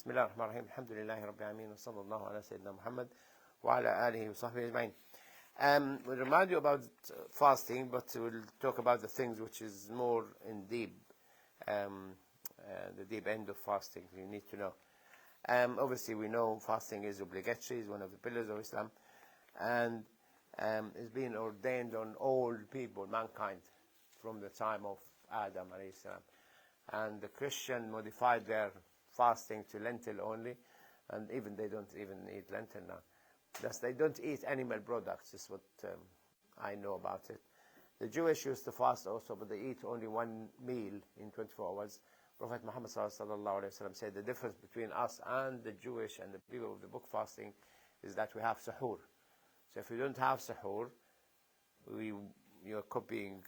بسم الله الرحمن الرحيم الحمد لله رب العالمين وصلى الله على سيدنا محمد وعلى آله وصحبه أجمعين. We'll remind you about fasting, but we'll talk about the things which is more in deep, the deep end of fasting you need to know. Obviously we know fasting is obligatory, is one of the pillars of Islam, and it's been ordained on all people, mankind, from the time of Adam alayhi salam. And the Christian modified their fasting to lentil only, and even they don't even eat lentil now. Thus they don't eat animal products, is what I know about it. The Jewish used to fast also, but they eat only one meal in 24 hours. Prophet Muhammad sallallahu alaihi wasallam said the difference between us and the Jewish and the people of the book fasting is that we have suhoor. So if you don't have suhoor, you're copying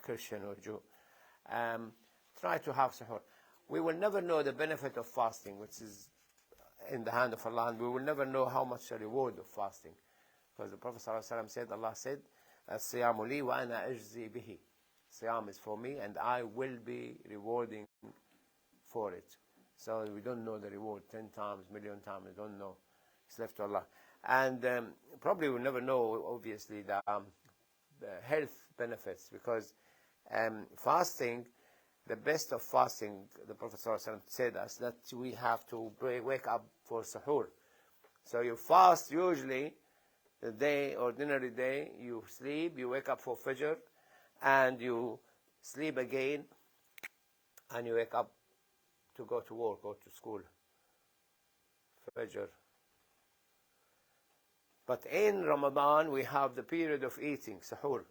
Christian or Jew. Try to have suhoor. We will never know the benefit of fasting, which is in the hand of Allah, and we will never know how much the reward of fasting. Because the Prophet ﷺ said, Allah said, "As-siyamu li wa ana ajzi bihi." Siyam is for me, and I will be rewarding for it. So we don't know the reward 10 times, million times, we don't know. It's left to Allah. And probably we'll never know, obviously, the health benefits, because fasting, the best of fasting, the Prophet ﷺ said us that we have to wake up for suhoor. So you fast usually the day, ordinary day, you sleep, you wake up for Fajr, and you sleep again, and you wake up to go to work or to school. Fajr. But in Ramadan, we have the period of eating, suhoor.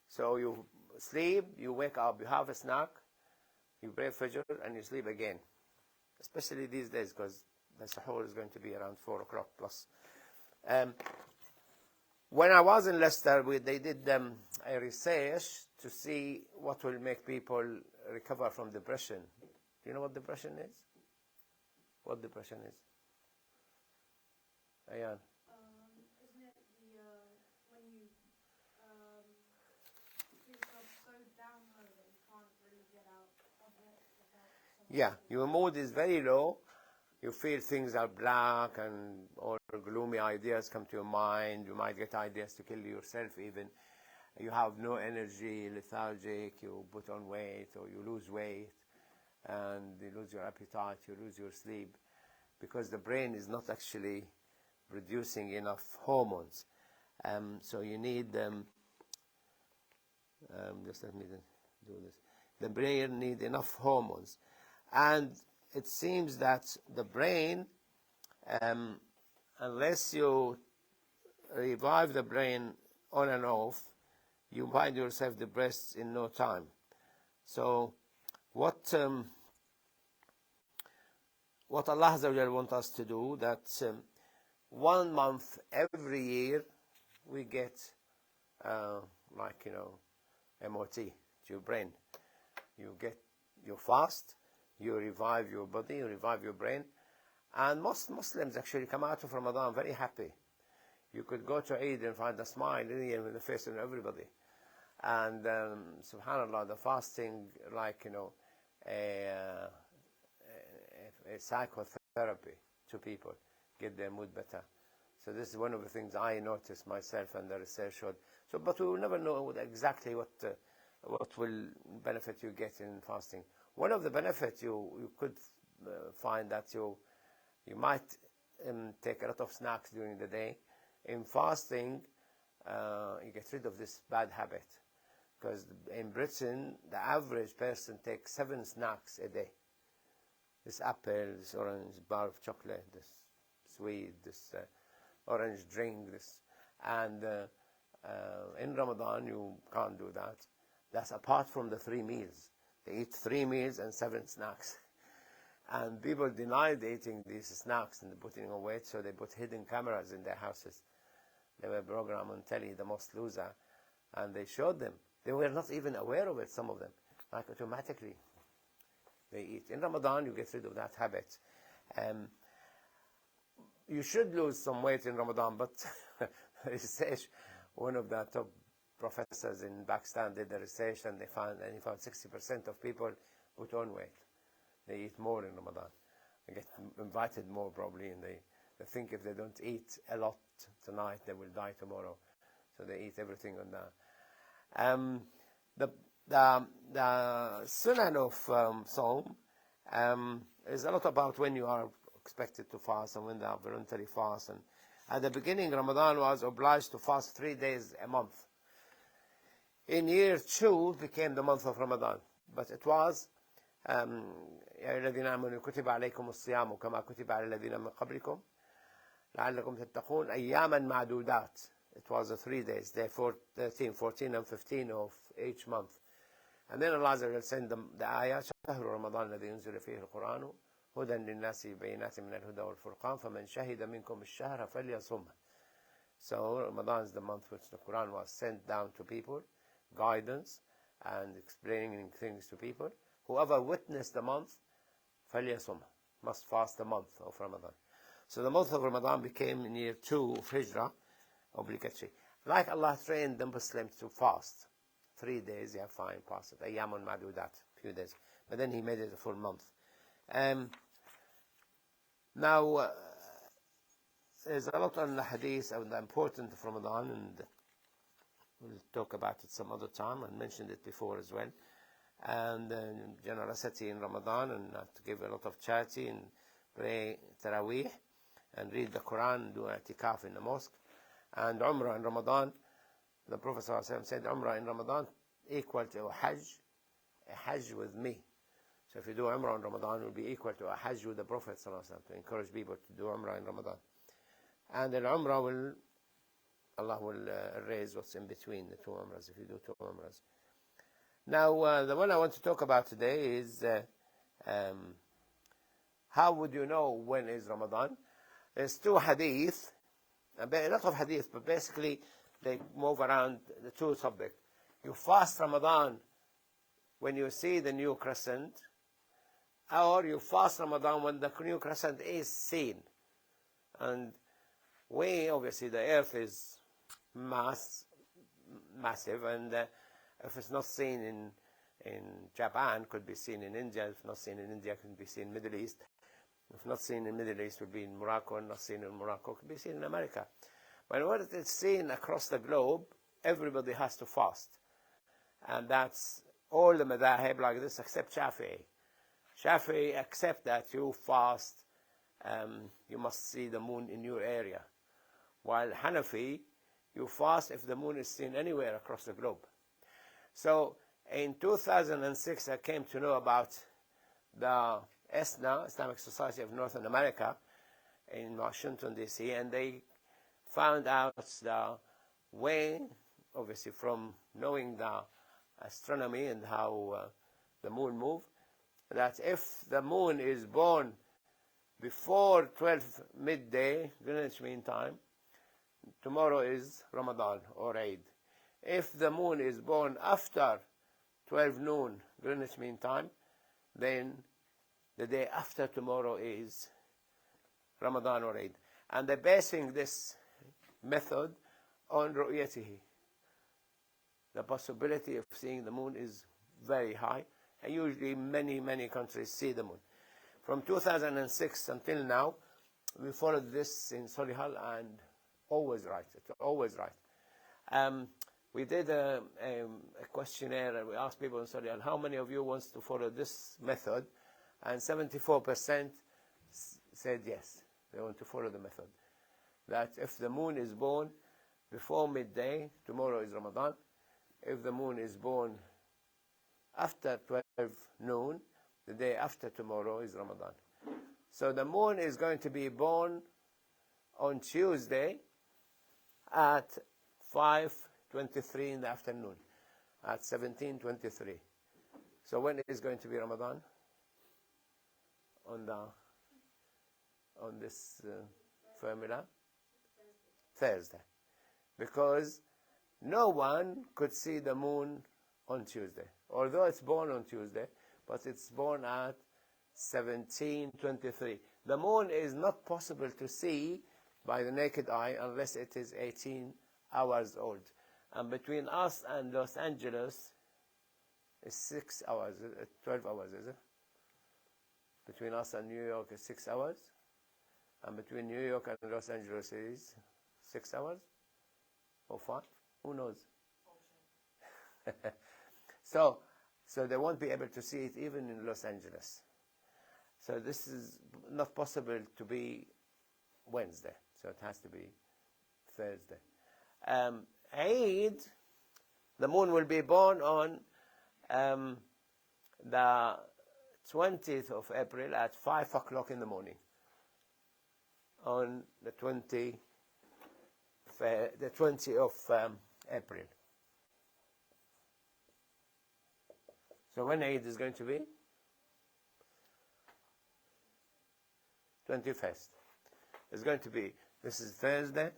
So you sleep, you wake up, you have a snack, you pray Fajr, and you sleep again. Especially these days, because the suhoor is going to be around 4 o'clock plus. When I was in Leicester, they did a research to see what will make people recover from depression. Do you know what depression is? What depression is? Ayan. Isn't it when you feel yourself so down low that you can't really get out of it without someone? Yeah, your mood is very low. You feel things are black and all gloomy ideas come to your mind. You might get ideas to kill yourself even. You have no energy, lethargic, you put on weight or you lose weight, and you lose your appetite, you lose your sleep, because the brain is not actually producing enough hormones. So you need, just let me do this. The brain needs enough hormones. And it seems that the brain, unless you revive the brain on and off, you find yourself depressed in no time. So what Allah Azza wa Jalla wants us to do, that 1 month every year we get MOT to your brain. You fast, you revive your body, you revive your brain. And most Muslims actually come out of Ramadan very happy. You could go to Eid and find a smile in the face of everybody. And subhanAllah, the fasting, a psychotherapy to people, get their mood better. So this is one of the things I noticed myself, and the research showed. So, but we will never know exactly what will benefit you get in fasting. One of the benefits you could find that you might take a lot of snacks during the day. In fasting, you get rid of this bad habit, because in Britain, the average person takes 7 snacks a day. This apple, this orange bar of chocolate, this sweet, this orange drink, this. And in Ramadan, you can't do that. That's apart from the 3 meals. They eat 3 meals and 7 snacks. And people denied eating these snacks and putting on weight, so they put hidden cameras in their houses. They were programmed on telly, the most loser, and they showed them. They were not even aware of it, some of them. Like automatically, they eat. In Ramadan, you get rid of that habit. You should lose some weight in Ramadan, but research, one of the top professors in Pakistan did the research, and he found 60% of people put on weight. They eat more in Ramadan. They get invited more probably, and they think if they don't eat a lot tonight, they will die tomorrow. So they eat everything on that. The sunan of Sawm is a lot about when you are expected to fast and when they are voluntary fast. And at the beginning, Ramadan was obliged to fast 3 days a month. In year 2 became the month of Ramadan, but it was يا الذين آمنوا كتب عليكم الصيام كما كتب على الذين من قبلكم لعلكم تتقون أياما معدودات. It was 3 days, therefore 13, 14 and 15 of each month. And then Allah will send them the ayah شهر رمضان الذي ينزل فيه القرآن هدى للناس بينات من الهدى والفرقان فمن شهد منكم الشهر فليصمه. So Ramadan is the month which the Quran was sent down to people, guidance and explaining things to people. Whoever witnessed the month, فليصمه, must fast the month of Ramadan. So the month of Ramadan became in year 2 of Hijrah obligatory. Like Allah trained the Muslims to fast 3 days, yeah, fine, pass it. Ayyamun ma'dudat, few days. But then he made it a full month. Now, there's a lot on the hadith of the importance of Ramadan, and we'll talk about it some other time. I mentioned it before as well. And generosity in Ramadan, and to give a lot of charity and pray Taraweeh and read the Quran and do i'tikaf in the mosque. And Umrah in Ramadan, the Prophet ﷺ said Umrah in Ramadan equal to a Hajj with me. So if you do Umrah in Ramadan, it will be equal to a Hajj with the Prophet ﷺ, to encourage people to do Umrah in Ramadan. And in Umrah Allah will erase what's in between the two Umrahs if you do 2 Umrahs. Now, the one I want to talk about today is how would you know when is Ramadan? There's 2 hadith, a lot of hadith, but basically they move around the 2 subjects. You fast Ramadan when you see the new crescent, or you fast Ramadan when the new crescent is seen. And obviously the earth is massive, and if it's not seen in Japan, could be seen in India. If not seen in India, could be seen in Middle East. If not seen in Middle East, would be in Morocco, and not seen in Morocco, could be seen in America. But when it is seen across the globe, everybody has to fast. And that's all the madhahib like this except Shafi'i. Shafi'i accept that you fast, you must see the moon in your area. While Hanafi, you fast if the moon is seen anywhere across the globe. So in 2006, I came to know about the ESNA, Islamic Society of Northern America, in Washington, D.C., and they found out the way, obviously from knowing the astronomy and how the moon moves, that if the moon is born before 12 midday, Greenwich Mean Time, tomorrow is Ramadan or Eid. If the moon is born after 12 noon, Greenwich Mean Time, then the day after tomorrow is Ramadan or Eid. And they're basing this method on ru'yatihi. The possibility of seeing the moon is very high, and usually many countries see the moon. From 2006 until now, we followed this in Solihull, and always right. It's always right. We did a questionnaire, and we asked people in Solihull, how many of you wants to follow this method? And 74% said yes, they want to follow the method. That if the moon is born before midday, tomorrow is Ramadan. If the moon is born after 12 noon, the day after tomorrow is Ramadan. So the moon is going to be born on Tuesday at 5:23 in the afternoon, at 17:23. So when is going to be Ramadan? On this formula? Thursday. Because no one could see the moon on Tuesday. Although it's born on Tuesday, but it's born at 17:23. The moon is not possible to see by the naked eye unless it is 18 hours old. And between us and Los Angeles is 6 hours, 12 hours, is it? Between us and New York is 6 hours. And between New York and Los Angeles is 6 hours or 5. Who knows? So they won't be able to see it even in Los Angeles. So this is not possible to be Wednesday. So it has to be Thursday. Eid, the moon will be born on the 20th of April at 5 o'clock in the morning. On the 20th of April. So when Eid is going to be? 21st. It's going to be, this is Thursday.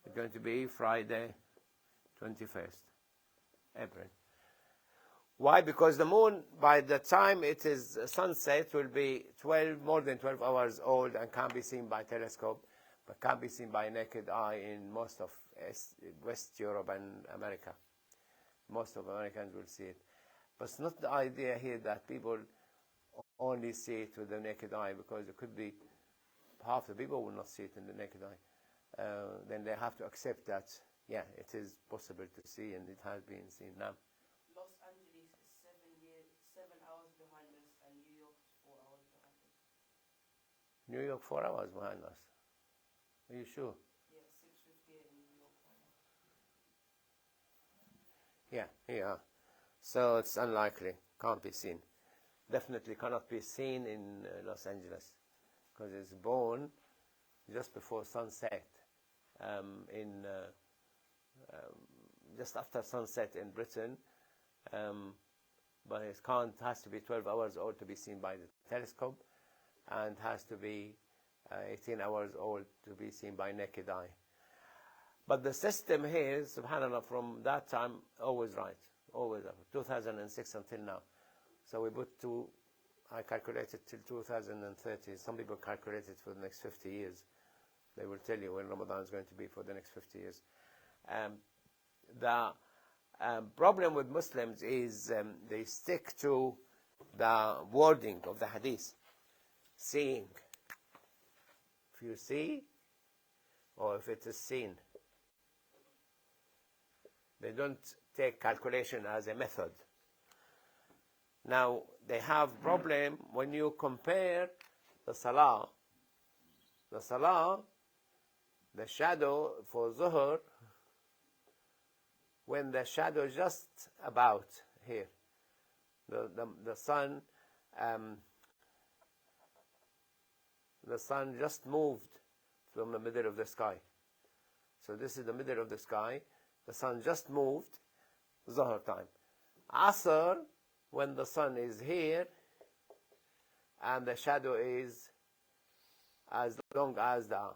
It's going to be Friday, 21st April. Why? Because the moon, by the time it is sunset, will be more than 12 hours old and can't be seen by telescope, but can't be seen by naked eye in most of West Europe and America. Most of Americans will see it. But it's not the idea here that people only see it with the naked eye, because it could be half the people will not see it in the naked eye. Then they have to accept that, yeah, it is possible to see, and it has been seen now. Los Angeles is 7 hours behind us, and New York is 4 hours behind us. New York 4 hours behind us. Are you sure? Yeah, 6:58 in New York. Yeah. So it's unlikely. Can't be seen. Definitely cannot be seen in Los Angeles, because it's born just before sunset, just after sunset in Britain, but it has to be 12 hours old to be seen by the telescope, and has to be 18 hours old to be seen by naked eye. But the system here, subhanAllah, from that time, always right, always up, 2006 until now. So we put I calculated till 2030. Some people calculate it for the next 50 years. They will tell you when Ramadan is going to be for the next 50 years. The problem with Muslims is they stick to the wording of the hadith, seeing. If you see, or if it is seen. They don't take calculation as a method. Now, they have problem when you compare the salah, the shadow for Zuhr, when the shadow just about here, the sun just moved from the middle of the sky. So this is the middle of the sky. The sun just moved, Zuhr time. Asr, when the sun is here and the shadow is as long as the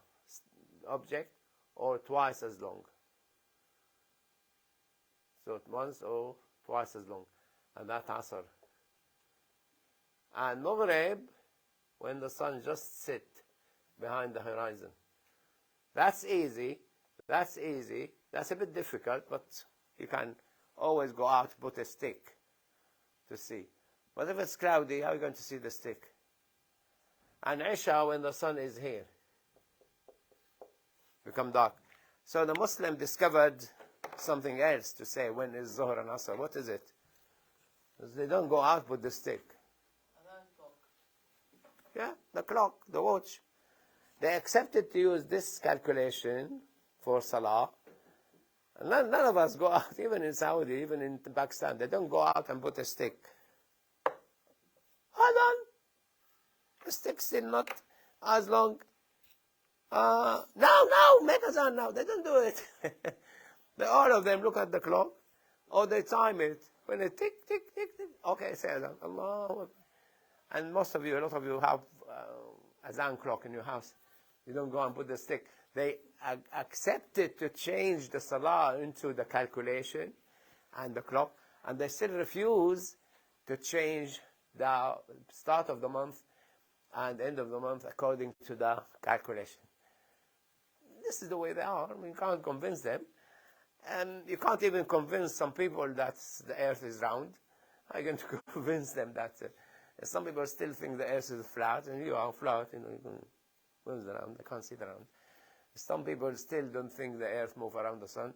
object or twice as long. So once or twice as long. And that's Asr. And Maghrib, when the sun just sits behind the horizon. That's easy. That's a bit difficult, but you can always go out, put a stick to see. But if it's cloudy, how are you going to see the stick? And Isha, when the sun is here, become dark. So the Muslim discovered something else to say when is Zuhr and Asr. What is it? They don't go out with the stick. Yeah, the clock, the watch. They accepted to use this calculation for Salah. None of us go out, even in Saudi, even in Pakistan. They don't go out and put a stick. Hold on. The stick's still not as long. No, make azan now. They don't do it. All of them look at the clock, or they time it. When it tick, tick, tick, tick. Okay, say azan. Allah. And a lot of you have azan clock in your house. You don't go and put the stick. They accepted to change the salah into the calculation and the clock, and they still refuse to change the start of the month and end of the month according to the calculation. This is the way they are. I mean, you can't convince them. And you can't even convince some people that the earth is round. How are you going to convince them that Some people still think the earth is flat, and you are flat, you can move around, they can't see it around. Some people still don't think the earth moves around the sun,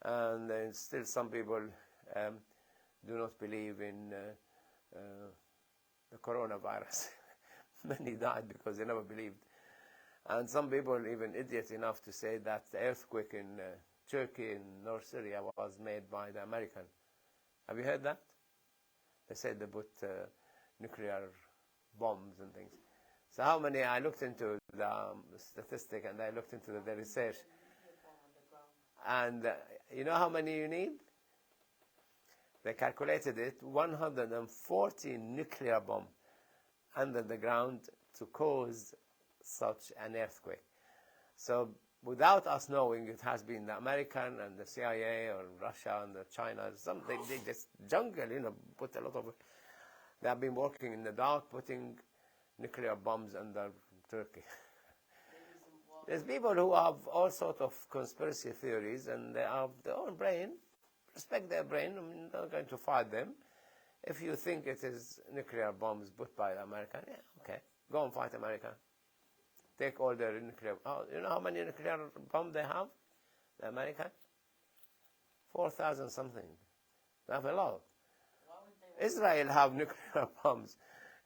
and then still some people do not believe in the coronavirus. Many died because they never believed. And some people even idiot enough to say that the earthquake in Turkey in North Syria was made by the American. Have you heard that? They said they put nuclear bombs and things. So how many, I looked into the statistic and I looked into the research. And you know how many you need? They calculated it, 140 nuclear bombs under the ground to cause such an earthquake. So without us knowing, it has been the American and the CIA or Russia and the China. They just jungle, put a lot of. They have been working in the dark, putting nuclear bombs under Turkey. There's people who have all sorts of conspiracy theories, and they have their own brain. Respect their brain. I'm not going to fight them. If you think it is nuclear bombs put by the American, yeah, okay, go and fight America. Take all their nuclear. Oh, you know how many nuclear bombs they have? The American? 4,000 something. They have a lot. Israel have nuclear bombs.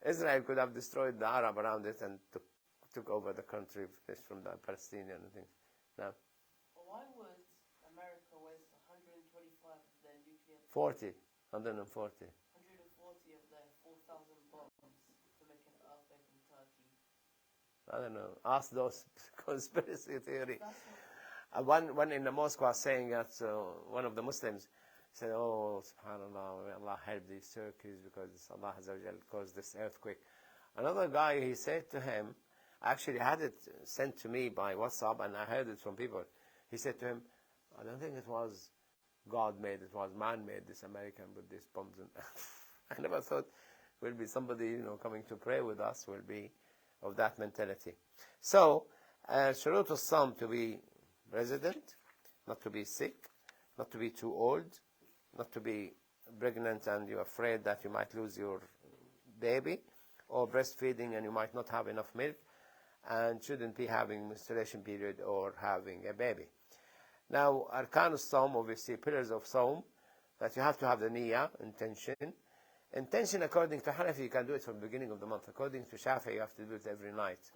Israel could have destroyed the Arab around it and took over the country from the Palestinian and things. No. Why would America waste 125 of their nuclear 140. 140 of their 4,000 bombs to make an earthquake in Turkey? I don't know. Ask those conspiracy theory. One in the mosque was saying that one of the Muslims said, "Oh, subhanallah, Allah help these Turkeys because Allah Azza wa Jal caused this earthquake." Another guy, he said to him, I actually had it sent to me by WhatsApp and I heard it from people. He said to him, "I don't think it was God made, it was man made, this American with these bombs." And I never thought will be somebody, coming to pray with us will be of that mentality. So, shurut al-Sawm, to be resident, not to be sick, not to be too old, not to be pregnant and you're afraid that you might lose your baby, or breastfeeding and you might not have enough milk, and shouldn't be having menstruation period or having a baby. Now, Arkan al-Sawm, obviously pillars of Sawm, that you have to have the niyyah, intention. Intention, according to Hanafi, you can do it from the beginning of the month. According to Shafi, you have to do it every night.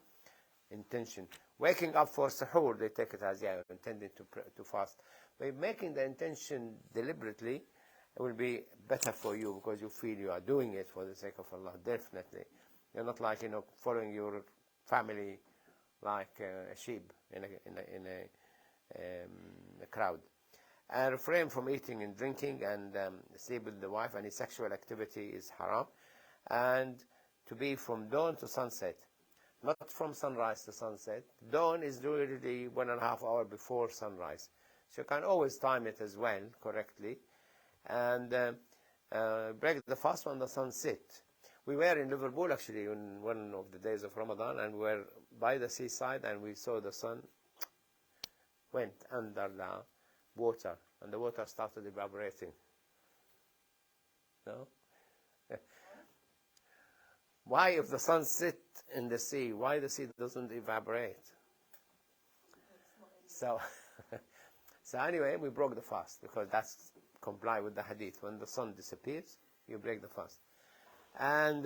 Intention. Waking up for suhoor, they take it as, intending to fast. By making the intention deliberately, it will be better for you because you feel you are doing it for the sake of Allah, definitely. You're not like, following your family like a sheep in a crowd. And refrain from eating and drinking, and sleep with the wife. Any sexual activity is haram. And to be from dawn to sunset, not from sunrise to sunset. Dawn is usually 1.5 hours before sunrise. So you can always time it as well correctly. And break the fast when the sun sets. We were in Liverpool actually on one of the days of Ramadan, and we were by the seaside, and we saw the sun went under the water, and the water started evaporating. No? Why, if the sun sits in the sea, why the sea doesn't evaporate? So anyway, we broke the fast because that's comply with the hadith. When the sun disappears, you break the fast. And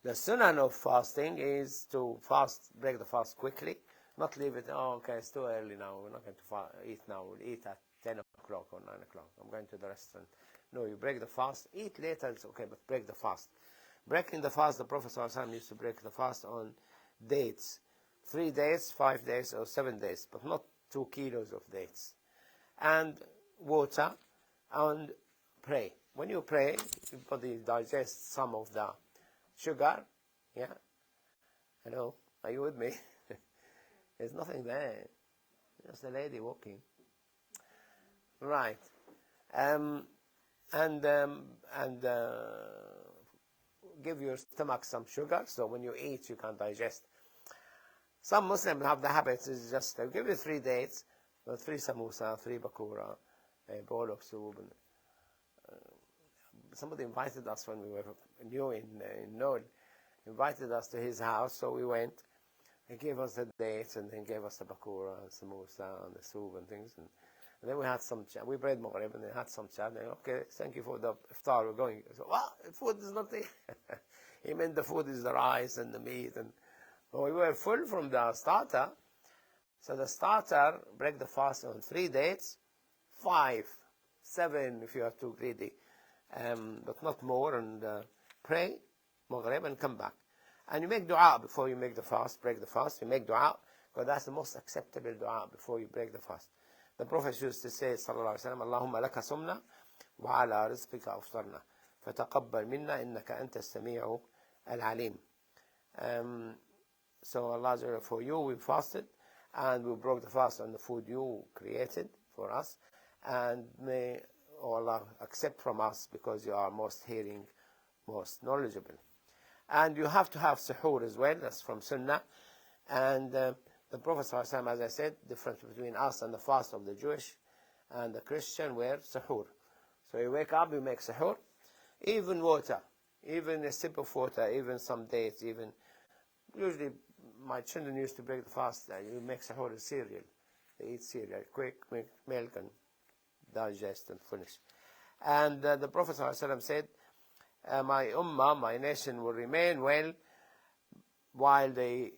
the sunnah of fasting is to break the fast quickly, not leave it, okay, it's too early now, we're not going to eat now, we'll eat at 10 o'clock or 9 o'clock, I'm going to the restaurant. No, you break the fast, eat later, it's okay, but break the fast. Breaking the fast, the Prophet ﷺ used to break the fast on dates. 3 days, 5 days, or 7 days, but not 2 kilos of dates. And water, and pray. When you pray, your body digests some of the sugar. Yeah? Hello? Are you with me? There's nothing there. Just a lady walking. Right. Give your stomach some sugar, so when you eat, you can digest. Some Muslims have the habit is just give you 3 dates, 3 samosa, 3 bakura, a bowl of soup. Somebody invited us when we were knew in Nod, invited us to his house, so we went. He gave us the dates and then gave us the bakura and samosa and the soup and things. And then we had some chat. We prayed Maghrib and then had some chat. And, okay, thank you for the iftar. We're going. So, well, food is nothing. He meant the food is the rice and the meat. And we were full from the starter. So the starter, break the fast on 3 dates, 5, 7 if you are too greedy, but not more. And pray Maghrib and come back. And you make dua before you make the fast, break the fast. You make dua, because that's the most acceptable dua before you break the fast. The Prophet used to say, sallallahu alayhi wa sallam, Allahumma laka sumna wa ala rizqika aftarna. Fataqabbal minna innaka anta as-sami'u al-alim. So Allah, for you we fasted, and we broke the fast on the food you created for us. And may Allah accept from us, because you are most hearing, most knowledgeable. And you have to have suhoor as well. That's from Sunnah. And the Prophet ﷺ, as I said, difference between us and the fast of the Jewish and the Christian were suhoor. So you wake up, you make suhoor. Even water, even a sip of water, even some dates, even usually my children used to break the fast. You make suhoor with cereal. They eat cereal, quick, make milk and digest and finish. And the Prophet ﷺ said, my ummah, my nation, will remain well while they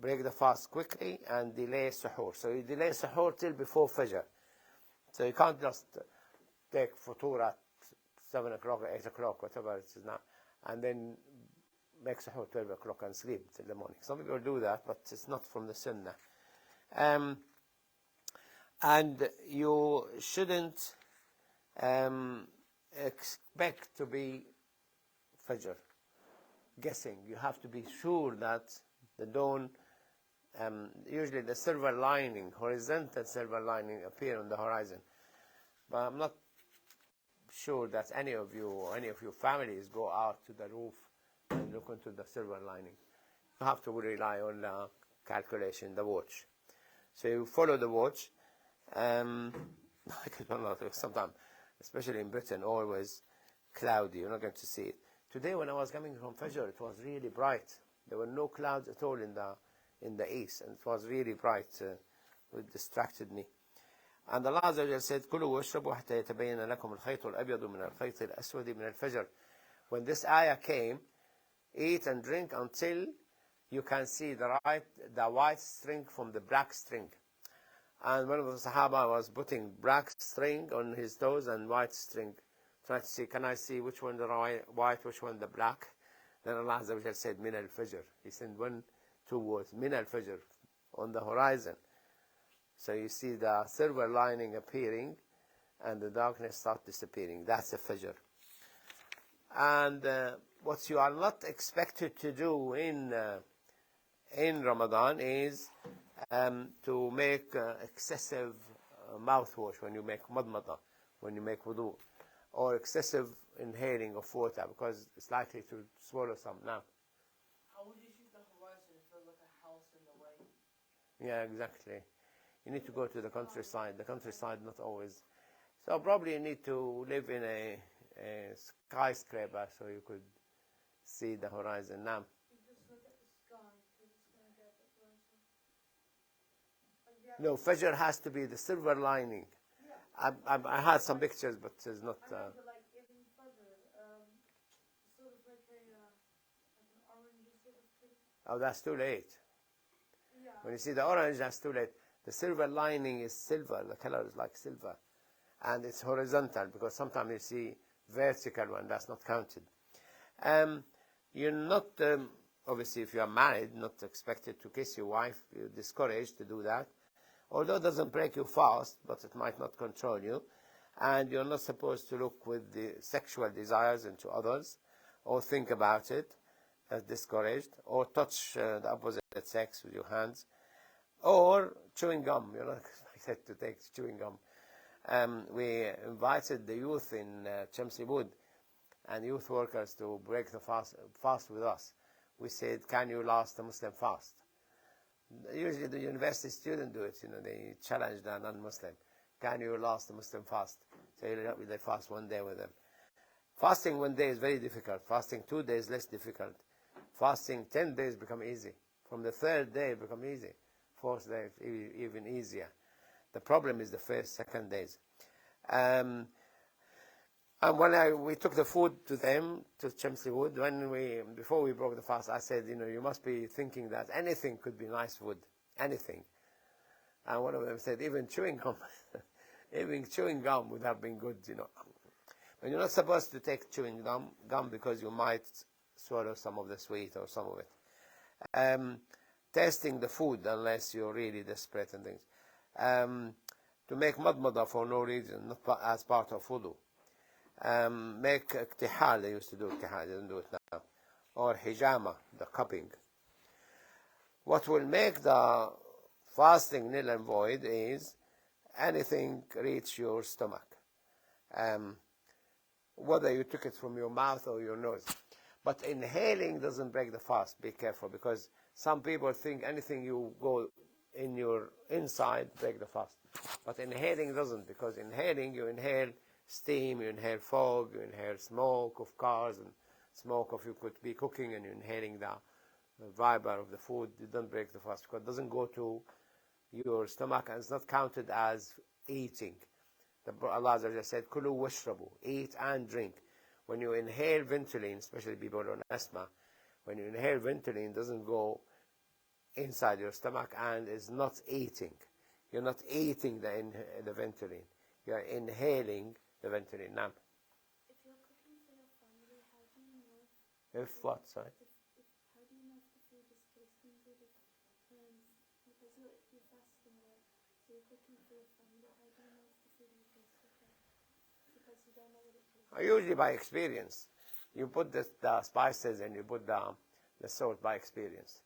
break the fast quickly and delay suhoor. So you delay suhoor till before Fajr. So you can't just take futur at 7 o'clock or 8 o'clock, whatever it is now, and then make suhoor 12 o'clock and sleep till the morning. Some people do that, but it's not from the Sunnah. And you shouldn't expect to be Fajr guessing. You have to be sure that the dawn, usually the silver lining, horizontal silver lining, appear on the horizon. But I'm not sure that any of you or any of your families go out to the roof and look into the silver lining. You have to rely on the calculation, the watch. So you follow the watch. I don't know, sometimes, especially in Britain, always cloudy. You're not going to see it. Today, when I was coming from Fajr, it was really bright. There were no clouds at all in the east, and it was really bright. It distracted me. And Allah Azza wa Jalla said, "Kulu washrabu hatta yatabayyana lakum al-khayt al-abyadu min al-khayt al-aswadi min al-fajr." When this ayah came, eat and drink until you can see the white string from the black string. And one of the Sahaba was putting black string on his toes and white string, trying to see, can I see which one the white, which one the black? Then Allah Azza wa Jalla said, Min al-Fajr. He sent 2 words, Min al-Fajr, on the horizon. So you see the silver lining appearing and the darkness start disappearing. That's the Fajr. And what you are not expected to do in Ramadan is to make excessive mouthwash when you make madmada, when you make wudu, or excessive inhaling of water, because it's likely to swallow some now. How would you shoot the horizon if there's like a house in the way? Yeah, exactly. You need to go to the countryside. The countryside not always. So probably you need to live in a skyscraper so you could see the horizon now. You just look at the sky because it's going to get a bit brighter. No, Fajr has to be the silver lining. Yeah. I had some pictures, but it's not. I know, but like in Fajr, sort of like an orange sort of thing. Oh, that's too late. Yeah. When you see the orange, that's too late. The silver lining is silver. The color is like silver. And it's horizontal, because sometimes you see vertical one. That's not counted. You're not, obviously, if you are married, not expected to kiss your wife. You're discouraged to do that. Although it doesn't break you fast, but it might not control you. And you're not supposed to look with the sexual desires into others, or think about it as discouraged, or touch the opposite sex with your hands, or chewing gum. You're not expected to take chewing gum. We invited the youth in Chamsibud and youth workers to break the fast with us. We said, can you last a Muslim fast? Usually the university students do it, they challenge the non-Muslim. Can you last a Muslim fast? So they fast one day with them. Fasting 1 day is very difficult. Fasting 2 days less difficult. Fasting 10 days become easy. From the 3rd day it become easy. 4th day even easier. The problem is the first, 2nd days. And when we took the food to them, to Solihull, before we broke the fast, I said, you must be thinking that anything could be nice food, anything. And one of them said, even chewing gum, even chewing gum would have been good, But you're not supposed to take chewing gum because you might swallow some of the sweet or some of it. Tasting the food unless you're really desperate and things. To make madmada for no reason, not as part of wudu. Make iktihal, they used to do iktihal, they don't do it now. Or hijama, the cupping. What will make the fasting nil and void is anything reach your stomach. Whether you took it from your mouth or your nose. But inhaling doesn't break the fast. Be careful, because some people think anything you go in your inside break the fast. But inhaling doesn't, because inhaling, you inhale steam, you inhale fog, you inhale smoke of cars and smoke of you could be cooking, and you're inhaling the fiber of the food. It doesn't break the fast because it doesn't go to your stomach and it's not counted as eating. Allah just said, Kulu washrabu, eat and drink. When you inhale Ventolin, especially people on asthma, when you inhale Ventolin, it doesn't go inside your stomach and is not eating. You're not eating the Ventolin. You're inhaling the Ventolin. Now, If you're cooking for your family, how do you know? if what, sorry? How do you know if the food is tasting good? Because you're fasting, right? So you're cooking for your family. How do you know if the food will taste okay? Because you don't know what it tastes like. Usually by experience. You put the spices and you put the salt by experience.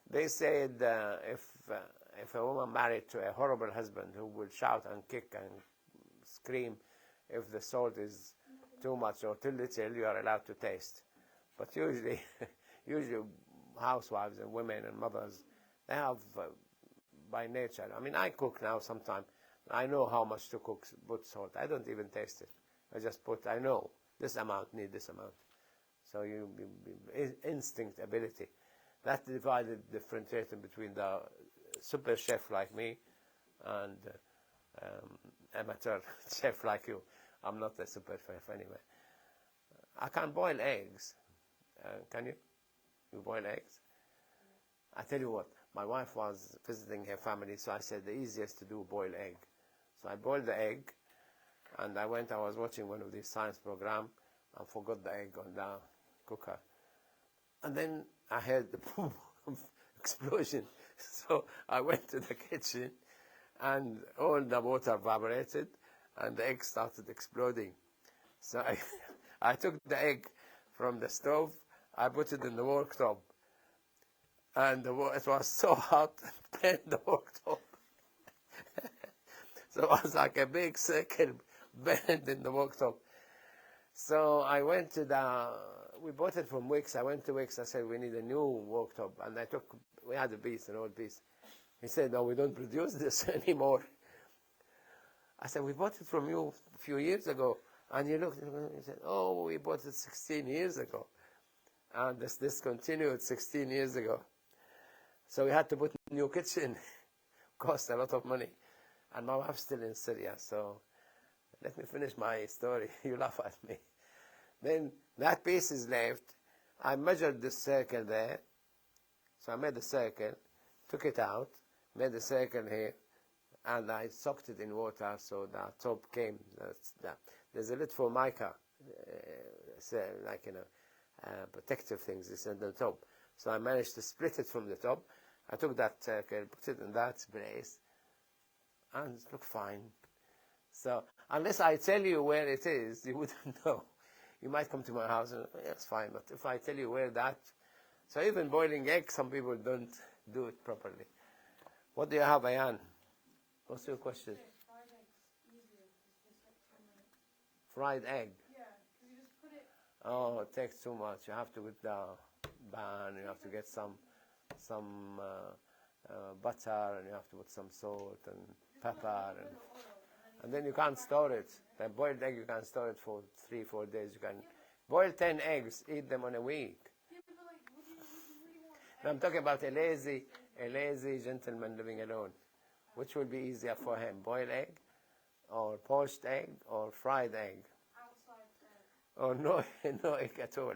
They said if a woman married to a horrible husband who will shout and kick and scream, if the salt is too much or too little, you are allowed to taste. But usually housewives and women and mothers, they have by nature. I mean, I cook now sometimes. I know how much to cook, put salt. I don't even taste it. I just I know this amount, need this amount. So instinct ability. That divided, differentiating between the super chef like me and amateur chef like you. I'm not a super chef anyway. I can boil eggs. Can you? You boil eggs? I tell you what, my wife was visiting her family, so I said the easiest to do boil egg. So I boiled the egg, and I was watching one of these science programs and forgot the egg on the cooker. And then I heard the boom explosion. So I went to the kitchen and all the water evaporated and the egg started exploding. So I took the egg from the stove, I put it in the worktop, and it was so hot, it burned the worktop. So it was like a big circle burned in the worktop. So I went to we bought it from Wicks. I went to Wicks. I said, we need a new worktop. And we had an old piece. He said, no, we don't produce this anymore. I said, we bought it from you a few years ago. And he looked and he said, oh, we bought it 16 years ago. And this discontinued 16 years ago. So we had to put a new kitchen. Cost a lot of money. And my wife's still in Syria. So let me finish my story. You laugh at me. Then that piece is left. I measured the circle there. So I made the circle, took it out, made the circle here, and I soaked it in water so the top came. There's a lid for mica, protective things is at the top. So I managed to split it from the top. I took that circle, put it in that place, and it looked fine. So unless I tell you where it is, you wouldn't know. You might come to my house and it's fine, but if I tell you where so even boiling eggs, some people don't do it properly. What do you have, Ayan? What's your question? Fried eggs, easier. It's just like 10 minutes. Fried egg? Yeah, because you just put it. Oh, it takes too much. You have to get the pan, you have to get some butter, and you have to put some salt and pepper. And then you And then you can't store it. The boiled egg, you can store it for 3-4 days. You can boil 10 eggs, eat them on a week. Yeah, but like, would you really want And I'm talking about a lazy gentleman living alone. Which will be easier for him, boiled egg, or poached egg, or fried egg? outside Or no, no egg at all.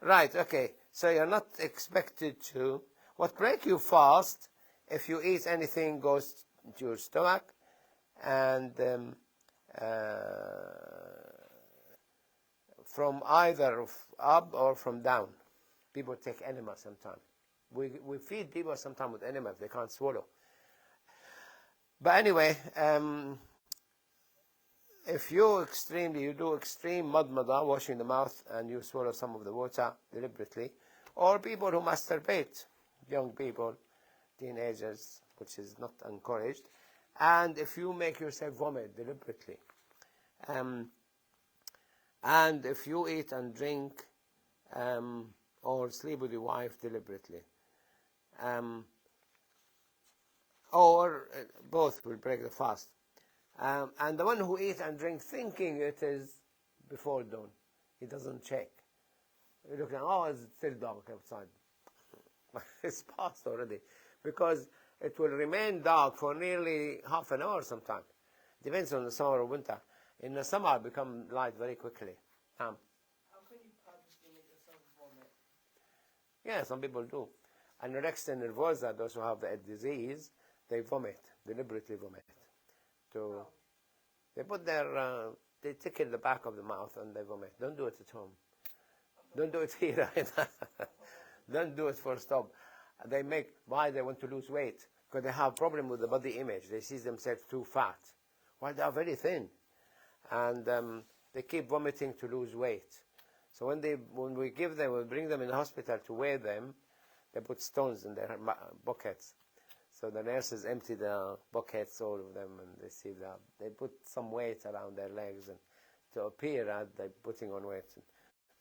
Right, okay. So you're not expected to. What break you fast, if you eat anything goes to your stomach, and from either up or from down. People take enema sometimes. We feed people sometimes with enema if they can't swallow. But anyway, if you do extreme madmada, washing the mouth, and you swallow some of the water deliberately, or people who masturbate, young people, teenagers, which is not encouraged, and if you make yourself vomit deliberately, and if you eat and drink or sleep with your wife deliberately, or both will break the fast. And the one who eats and drinks thinking it is before dawn, he doesn't check. You look at, oh, it's still dark outside. It's past already, because it will remain dark for nearly half an hour sometimes. Depends on the summer or winter. In the summer, it becomes light very quickly. How can you purposely make yourself vomit? Yeah, some people do. Anorexia nervosa, those who have the disease, they vomit, deliberately vomit. They put they tickle the back of the mouth and they vomit. Don't do it at home. Don't do it here either. Don't do it for stop. Why they want to lose weight? Because they have problem with the body image. They see themselves too fat. Well, they are very thin. And they keep vomiting to lose weight. So when we bring them in the hospital to weigh them, they put stones in their buckets. So the nurses empty the buckets, all of them, and they see that they put some weight around their legs, and to appear that they're putting on weight.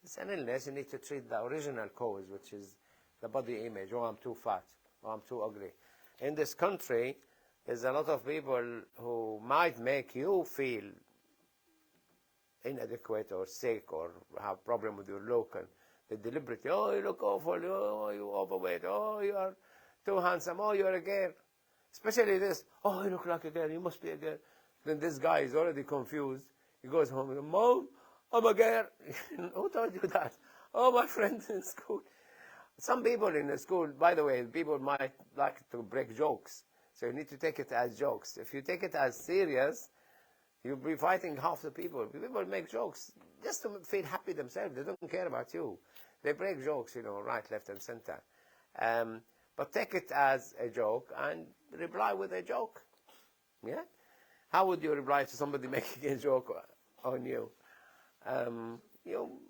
It's an illness. You need to treat the original cause, which is the body image. Oh, I'm too fat. Oh, I'm too ugly. In this country, there's a lot of people who might make you feel inadequate or sick or have problem with your look, and they deliberately, oh, you look awful, oh, you overweight, oh, you are too handsome, oh, you're a girl. Especially this, oh, you look like a girl, you must be a girl. Then this guy is already confused. He goes home and goes, Mom, I'm a girl. Who told you that? Oh, my friends in school. Some people in the school, by the way, people might like to break jokes. So you need to take it as jokes. If you take it as serious, you'll be fighting half the people. People make jokes just to feel happy themselves. They don't care about you. They break jokes, right, left, and center. But take it as a joke and reply with a joke. Yeah? How would you reply to somebody making a joke on you? You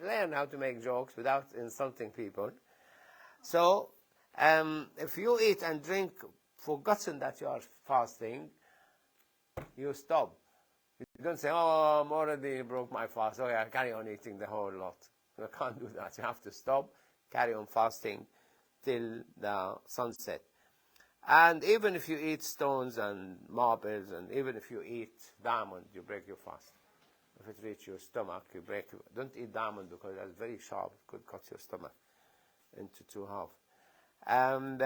learn how to make jokes without insulting people. So, if you eat and drink, forgotten that you are fasting, you stop. You don't say, oh, I'm already broke my fast. Okay, I carry on eating the whole lot. You can't do that. You have to stop, carry on fasting till the sunset. And even if you eat stones and marbles, and even if you eat diamond, you break your fast. If it reaches your stomach, you break it. Don't eat diamond because it's very sharp. It could cut your stomach into two halves. And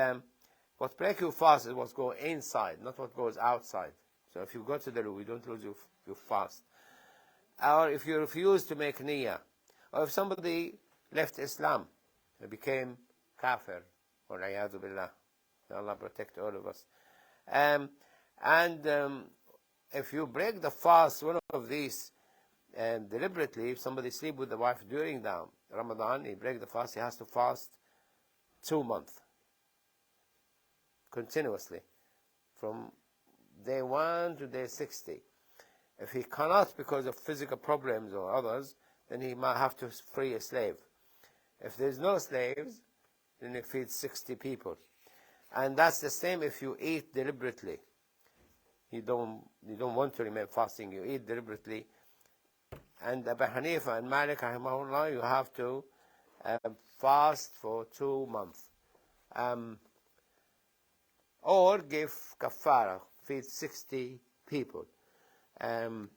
what breaks your fast is what goes inside, not what goes outside. So if you go to the loo, you don't lose your fast. Or if you refuse to make niyyah, or if somebody left Islam, they became kafir, or a'yadu billah. Allah protect all of us. If you break the fast, one of these, deliberately, if somebody sleep with the wife during the Ramadan, he break the fast, he has to fast 2 months. Continuously. From day 1 to day 60. If he cannot because of physical problems or others, then he might have to free a slave. If there's no slaves, then he feeds 60 people. And that's the same if you eat deliberately. You don't want to remain fasting, you eat deliberately. And Abu Hanifa and Malik, rahimahullah, you have to fast for 2 months. Or give kafara, feed 60 people. Um,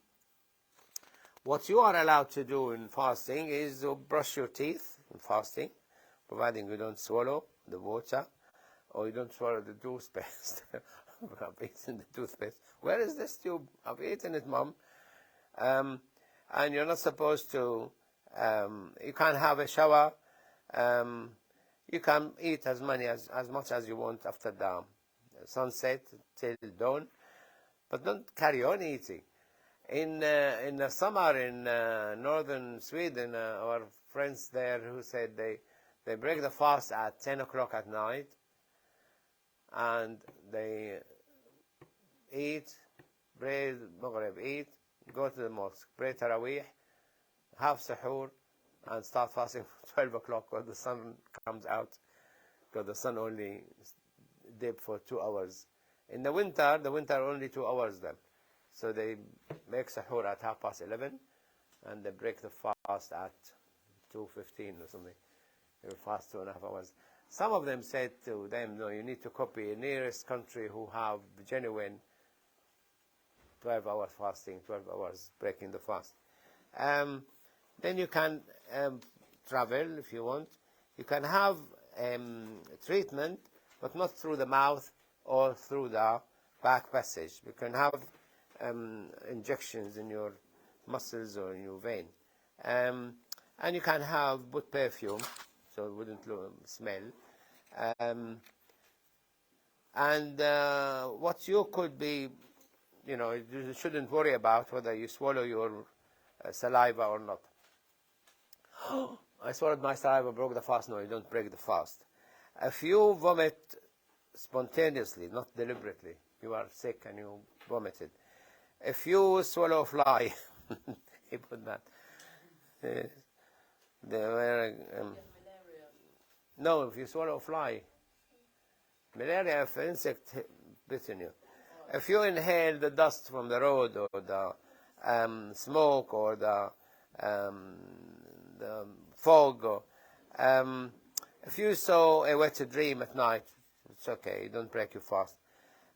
what you are allowed to do in fasting is to brush your teeth in fasting, providing you don't swallow the water or you don't swallow the toothpaste. I've eaten the toothpaste. Where is this tube? I've eaten it, Mom. And you're not supposed to, you can't have a shower. You can eat as much as you want after the sunset till dawn, but don't carry on eating. In the summer in northern Sweden, our friends there who said they break the fast at 10 o'clock at night, and they eat, pray Maghrib, eat, go to the mosque, pray Taraweeh, have suhoor, and start fasting for 12 o'clock when the sun comes out, because the sun only dip for 2 hours. In the winter only 2 hours then. So they make suhoor at 11:30, and they break the fast at 2:15 or something. They fast 2.5 hours. Some of them said to them, no, you need to copy the nearest country who have genuine 12 hours fasting, 12 hours breaking the fast. Then you can travel if you want. You can have treatment, but not through the mouth or through the back passage. You can have injections in your muscles or in your vein. And you can put perfume, so it wouldn't smell. What you could be, you shouldn't worry about whether you swallow your saliva or not. I swallowed my saliva, broke the fast. No, you don't break the fast. If you vomit spontaneously, not deliberately, you are sick and you vomited. If you swallow a fly, he put that. No, if you swallow a fly, malaria, if insect bitten you. If you inhale the dust from the road or the smoke or the fog, or if you saw a wet dream at night, it's okay, don't break your fast.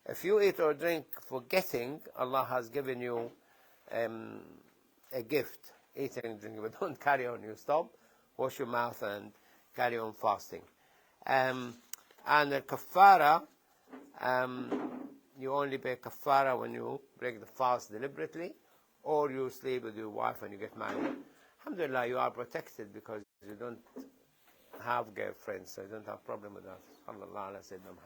If you eat or drink forgetting, Allah has given you a gift, eating and drinking, but don't carry on. You stop, wash your mouth and carry on fasting. And the kafara, you only pay kafara when you break the fast deliberately, or you sleep with your wife and you get married. Alhamdulillah, you are protected because you don't have girlfriends, so you don't have problem with that. Sallallahu alaihi wasallam.